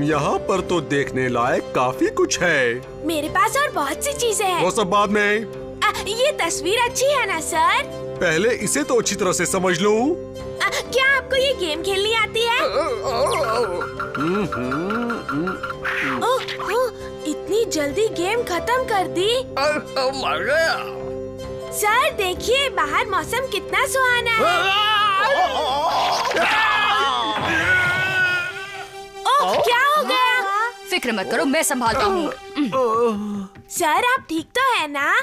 यहाँ पर तो देखने लायक काफी कुछ है। मेरे पास और बहुत सी चीजें हैं। वो सब बाद में। ये तस्वीर अच्छी है ना सर? पहले इसे तो अच्छी तरह से समझ लूं। क्या आपको ये गेम खेलनी आती है? ओह, इतनी जल्दी गेम खत्म कर दी? मर गया। सर देखिए, बाहर मौसम कितना सुहाना है। ओह, क्या हो गया? फिक्र मत करो, मैं संभालता हूँ। सर आप ठीक तो है ना?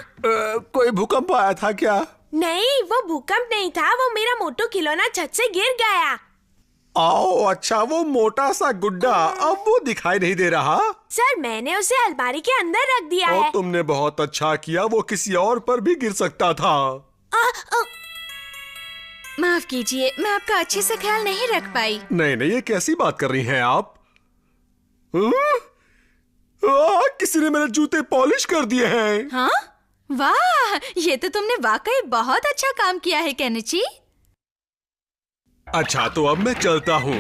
कोई भूकंप आया था क्या? नहीं, वो भूकंप नहीं था, वो मेरा मोटू खिलौना छत से गिर गया। आओ, अच्छा, वो मोटा सा गुड्डा अब वो दिखाई नहीं दे रहा? सर मैंने उसे अलमारी के अंदर रख दिया है। तुमने बहुत अच्छा किया, वो किसी और पर भी गिर सकता था। माफ कीजिए, मैं आपका अच्छे से ख्याल नहीं रख पाई। नहीं नहीं, ये कैसी बात कर रही हैं आप? किसी ने मेरे जूते पॉलिश कर दिए हैं। हाँ? वाह, ये तो तुमने वाकई बहुत अच्छा काम किया है केनिची। अच्छा, तो अब मैं चलता हूँ।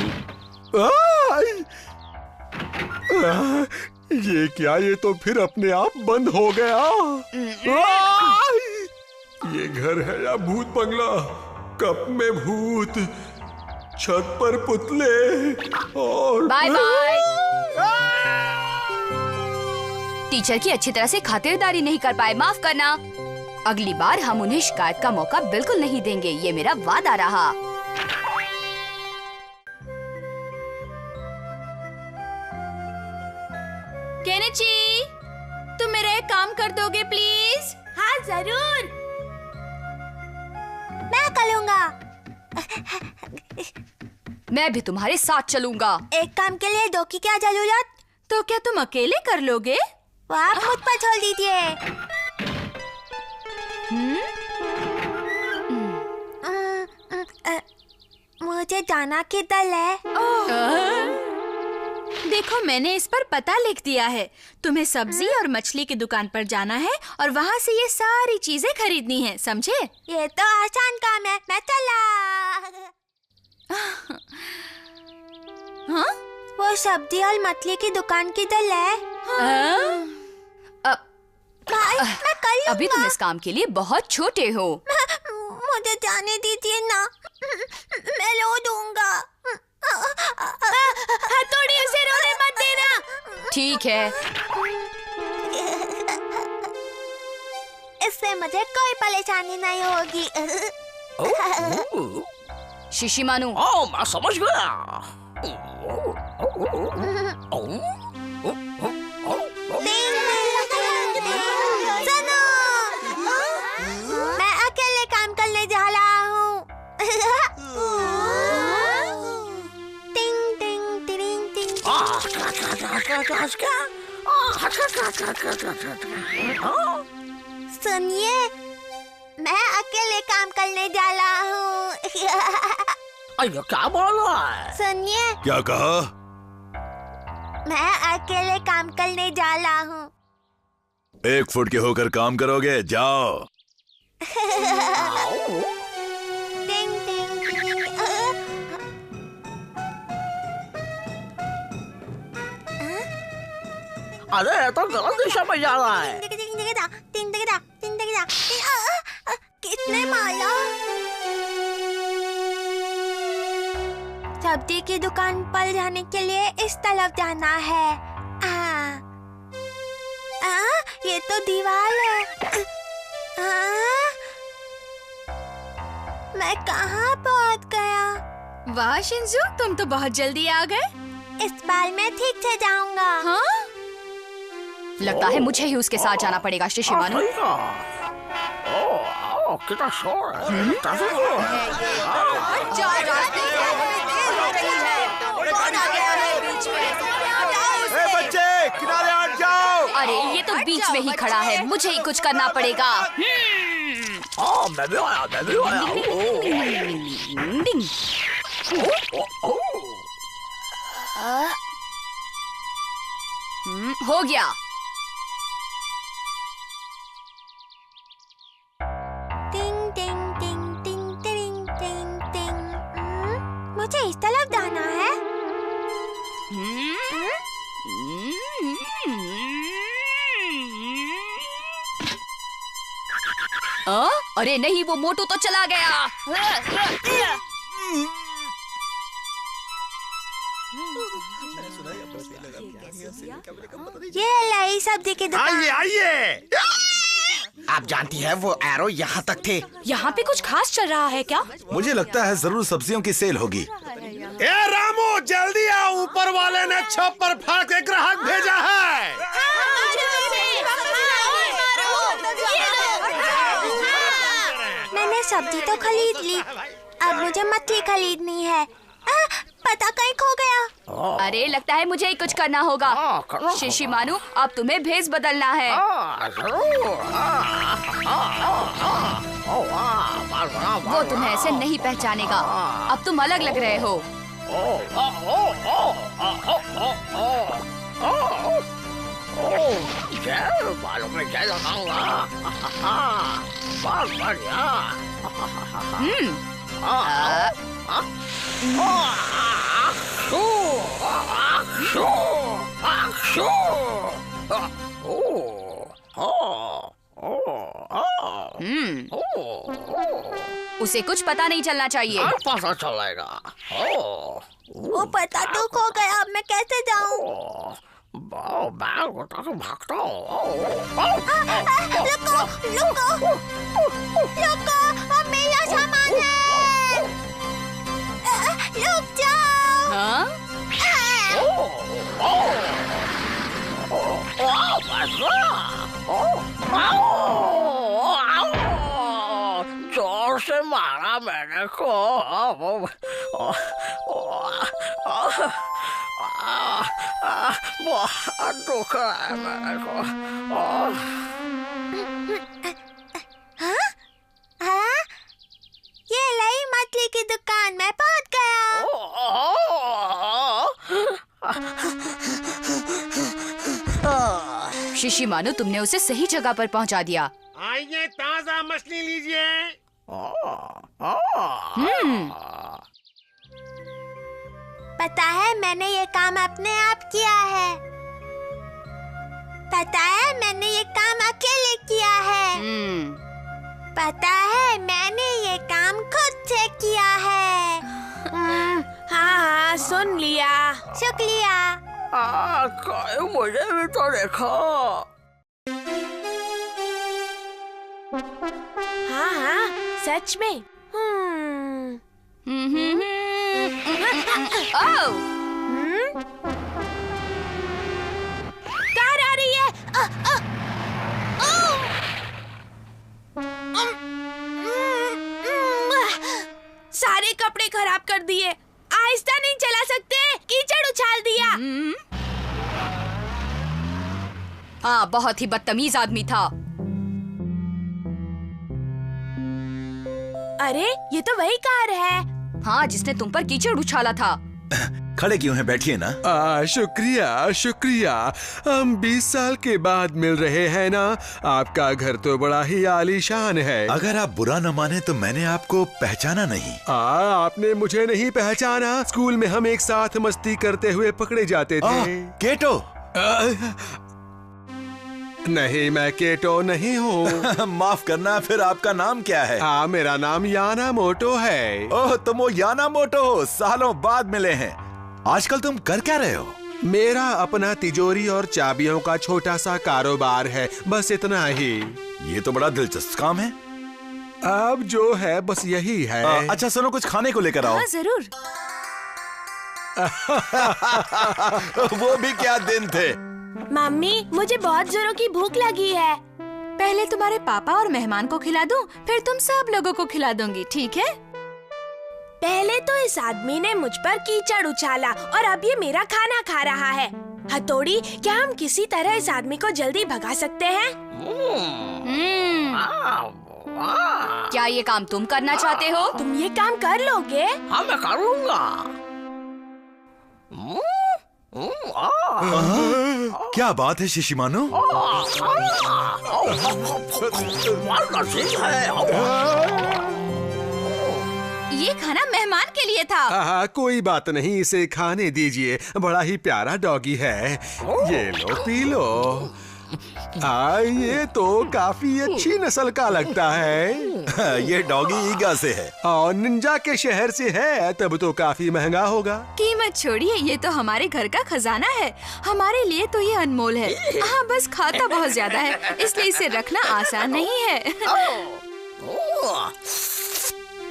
ये क्या? ये तो फिर अपने आप बंद हो गया। ये घर है या भूत बंगला? कप में भूत, छत पर पुतले और बाय बाय। टीचर की अच्छी तरह से खातिरदारी नहीं कर पाए, माफ करना। अगली बार हम उन्हें शिकायत का मौका बिल्कुल नहीं देंगे, ये मेरा वादा रहा। केनिची, तुम मेरा एक काम कर दोगे प्लीज? हाँ जरूर, मैं करूँगा। मैं भी तुम्हारे साथ चलूंगा। एक काम के लिए दो की क्या जरूरत? तो क्या तुम अकेले कर लोगे? वो आप मुझ पर छोड़ दीजिए। मुझे जाना किधर है? देखो, मैंने इस पर पता लिख दिया है। तुम्हें सब्जी और मछली की दुकान पर जाना है और वहाँ से ये सारी चीजें खरीदनी है, समझे? ये तो आसान काम है, मैं चला। हाँ? वो सब्जी और मछली की दुकान किधर है? मैं कर लूंगा। अभी तुम इस काम के लिए बहुत छोटे हो। मुझे जाने दीजिए ना, मैं रो दूंगा। हथौड़ी, उसे रोने मत देना। ठीक है। इससे मुझे कोई परेशानी नहीं होगी। शिशिमानु। मैं समझ गया। सुनो, मैं अकेले काम करने जा रहा हूँ। टिंग टिंग टिंग टिंग। सुनिए, मैं अकेले काम करने जा रहा हूँ। क्या बोल रहा है? सुनिए, क्या कहा? मैं अकेले काम करने जा रहा हूँ। 1 फुट के होकर काम करोगे? जाओ। टिंग टिंग टिंग। अरे ये तो गलत दिशा में जा रहा है। कितने माला? सब्जी की दुकान पर जाने के लिए इस तरफ जाना है। ये तो दीवार है। मैं कहाँ पहुँच गया? वाह शिंजू, तुम तो बहुत जल्दी आ गए। इस बार मैं ठीक से जाऊंगा। हाँ? लगता है मुझे ही उसके साथ जाना पड़ेगा शिशिमानु। कितना शोर है। बच्चे किनारे हट जाओ। अरे ये तो बीच में ही खड़ा है, मुझे ही कुछ करना पड़ेगा। मैं भी आया। हो गया। टिंग टिंग टिंग टिंग टिंग टिंग टिंग। मुझे इस तरफ जाना है। अरे नहीं, वो मोटू तो चला गया। ये लाई सब्जी की दुकान। आइए आइए। आप जानती है वो एरो यहाँ तक थे। यहाँ पे कुछ खास चल रहा है क्या? मुझे लगता है जरूर सब्जियों की सेल होगी। ए रामू जल्दी आ, ऊपर वाले ने छप्पर फाड़ के ग्राहक भेजा है। मैंने सब्जी तो खरीद ली, अब मुझे मछली खरीदनी है। पता कहीं खो गया। अरे लगता है मुझे ही कुछ करना होगा। शिशिमानु, अब तुम्हें भेस बदलना है। वो तुम्हें ऐसे नहीं पहचानेगा, अब तुम अलग लग रहे हो। मालूम है क्या लगाऊंगा। बहुत बढ़िया। उसे कुछ पता नहीं चलना चाहिए। पता चलेगा। वो पता तो खो गया, अब मैं कैसे जाऊँ? बैग उठा के भागता हूँ। रुको रुको रुको, मेरा सामान है। रुक जाओ। हाँ? जोर से मारा मैंने को। बहुत दुख है मेरे को। हाँ? ये लाई मछली की दुकान में पहुंच गया। शिशिमानु, तुमने उसे सही जगह पर पहुंचा दिया। आइए ताजा मछली लीजिए। पता है मैंने ये काम अपने आप किया है। पता है मैंने ये काम अकेले किया है। पता है मैंने ये काम खुद से किया है। हाँ, सुन लिया। शुक्रिया। मुझे भी तो देखो। हाँ, सच में। कार आ रही है। सारे कपड़े खराब कर दिए। आहिस्ता नहीं चला सकते, कीचड़ उछाल दिया। हाँ, बहुत ही बदतमीज आदमी था। अरे ये तो वही कार है। हाँ, जिसने तुम पर कीचड़ उछाला था। खड़े क्यों हैं, बैठिए ना। शुक्रिया शुक्रिया। हम 20 साल के बाद मिल रहे हैं ना। आपका घर तो बड़ा ही आलीशान है। अगर आप बुरा न माने तो मैंने आपको पहचाना नहीं। आपने मुझे नहीं पहचाना। स्कूल में हम एक साथ मस्ती करते हुए पकड़े जाते थे। केटो। नहीं, मैं केटो नहीं हूँ। माफ करना, फिर आपका नाम क्या है? हाँ, मेरा नाम यानामोटो है। ओह, तुम वो यानामोटो हो, सालों बाद मिले हैं। आजकल तुम कर क्या रहे हो? मेरा अपना तिजोरी और चाबियों का छोटा सा कारोबार है, बस इतना ही। ये तो बड़ा दिलचस्प काम है। अब जो है बस यही है। अच्छा सुनो, कुछ खाने को लेकर आओ। हाँ, जरूर। वो भी क्या दिन थे। मम्मी, मुझे बहुत जोरों की भूख लगी है। पहले तुम्हारे पापा और मेहमान को खिला दूं, फिर तुम सब लोगों को खिला दूंगी, ठीक है? पहले तो इस आदमी ने मुझ पर कीचड़ उछाला और अब ये मेरा खाना खा रहा है। हथौड़ी, क्या हम किसी तरह इस आदमी को जल्दी भगा सकते हैं? क्या ये काम तुम करना चाहते हो? तुम ये काम कर लोगे? हाँ, मैं करूँगा। क्या बात है शिशिमानो? ये खाना मेहमान के लिए था। हाँ, कोई बात नहीं, इसे खाने दीजिए। बड़ा ही प्यारा डॉगी है। ये लो, पी लो। ये तो काफी अच्छी नस्ल का लगता है। ये डॉगी ईगा से है और निंजा के शहर से है, तब तो काफी महंगा होगा। कीमत छोड़िए, ये तो हमारे घर का खजाना है। हमारे लिए तो ये अनमोल है। हाँ, बस खाता बहुत ज्यादा है, इसलिए इसे रखना आसान नहीं है।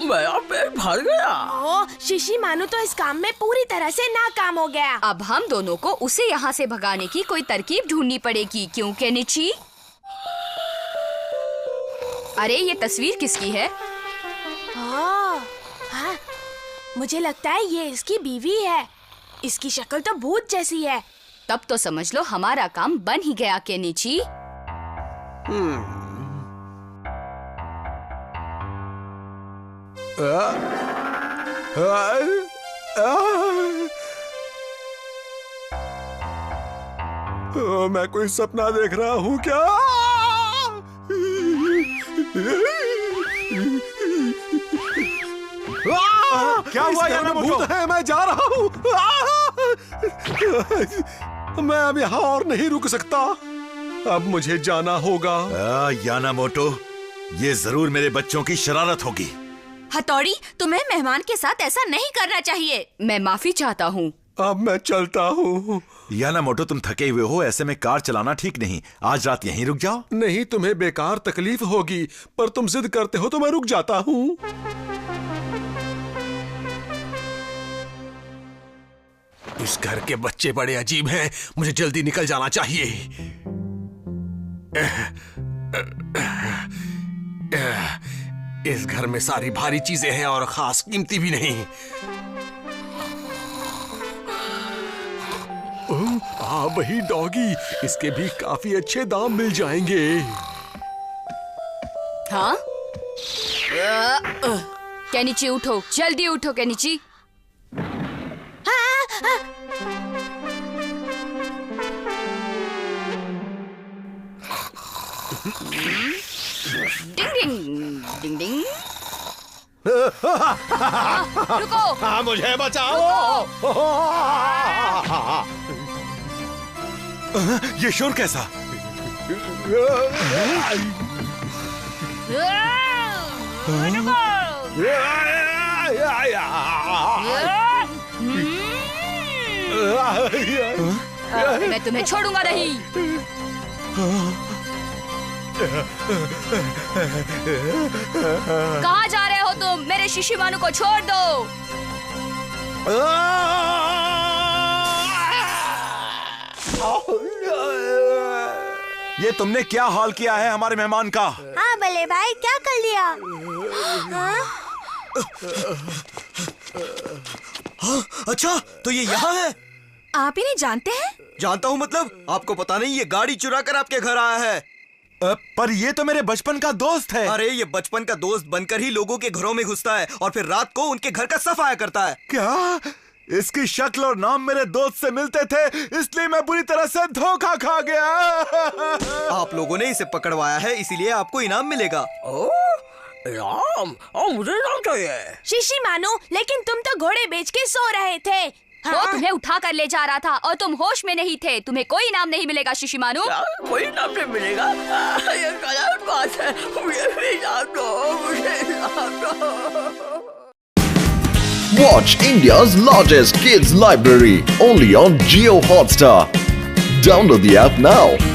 मेरा पेट भर गया। ओह, शिशिमानु तो इस काम में पूरी तरह से नाकाम हो गया। अब हम दोनों को उसे यहाँ से भगाने की कोई तरकीब ढूंढनी पड़ेगी, क्यों केनिची? अरे, ये तस्वीर किसकी है? हाँ, मुझे लगता है ये इसकी बीवी है। इसकी शक्ल तो भूत जैसी है। तब तो समझ लो हमारा काम बन ही गया, केनिची। मैं कोई सपना देख रहा हूँ क्या? क्या हुआ? भूत है, मैं जा रहा हूँ। मैं अब यहाँ और नहीं रुक सकता, अब मुझे जाना होगा। यानामोटो, ये जरूर मेरे बच्चों की शरारत होगी। हथौड़ी, तुम्हें मेहमान के साथ ऐसा नहीं करना चाहिए। मैं माफी चाहता हूँ। अब मैं चलता हूँ। यानामोटो, तुम थके हुए हो, ऐसे में कार चलाना ठीक नहीं। आज रात यहीं रुक जाओ। नहीं, तुम्हें बेकार तकलीफ होगी, पर तुम जिद करते हो तो मैं रुक जाता हूँ। इस घर के बच्चे बड़े अजीब हैं, मुझे जल्दी निकल जाना चाहिए। इस घर में सारी भारी चीजें हैं और खास कीमती भी नहीं। वही डॉगी, इसके भी काफी अच्छे दाम मिल जाएंगे। हाँ? केनिची, उठो, जल्दी उठो केनिची। डिंग डिंग डिंग डिंग। रुको। हाँ, मुझे बचाओ। ये शोर कैसा? मैं तुम्हें छोड़ूंगा नहीं। कहाँ जा रहे हो तुम? मेरे शिशिमानु को छोड़ दो। ये तुमने क्या हाल किया है हमारे मेहमान का? हाँ बल्ले भाई, क्या कर लिया? हाँ, अच्छा तो ये यहाँ है? आप इन्हें जानते हैं? जानता हूँ मतलब, आपको पता नहीं ये गाड़ी चुरा कर आपके घर आया है। पर ये तो मेरे बचपन का दोस्त है। अरे ये बचपन का दोस्त बनकर ही लोगों के घरों में घुसता है और फिर रात को उनके घर का सफाया करता है। क्या? इसकी शक्ल और नाम मेरे दोस्त से मिलते थे, इसलिए मैं बुरी तरह से धोखा खा गया। आप लोगों ने इसे पकड़वाया है, इसीलिए आपको इनाम मिलेगा। इनाम? मुझे इनाम चाहिए। शिशिमानु, लेकिन तुम तो घोड़े बेच के सो रहे थे। वो तुम्हें उठा कर ले जा रहा था और तुम होश में नहीं थे। तुम्हें कोई इनाम नहीं मिलेगा शिशिमानु। कोई इनाम नहीं मिलेगा? ये गलत बात है। मुझे इनाम दो, मुझे इनाम दो। Watch India's largest kids library only on Jio Hotstar. Download the app now.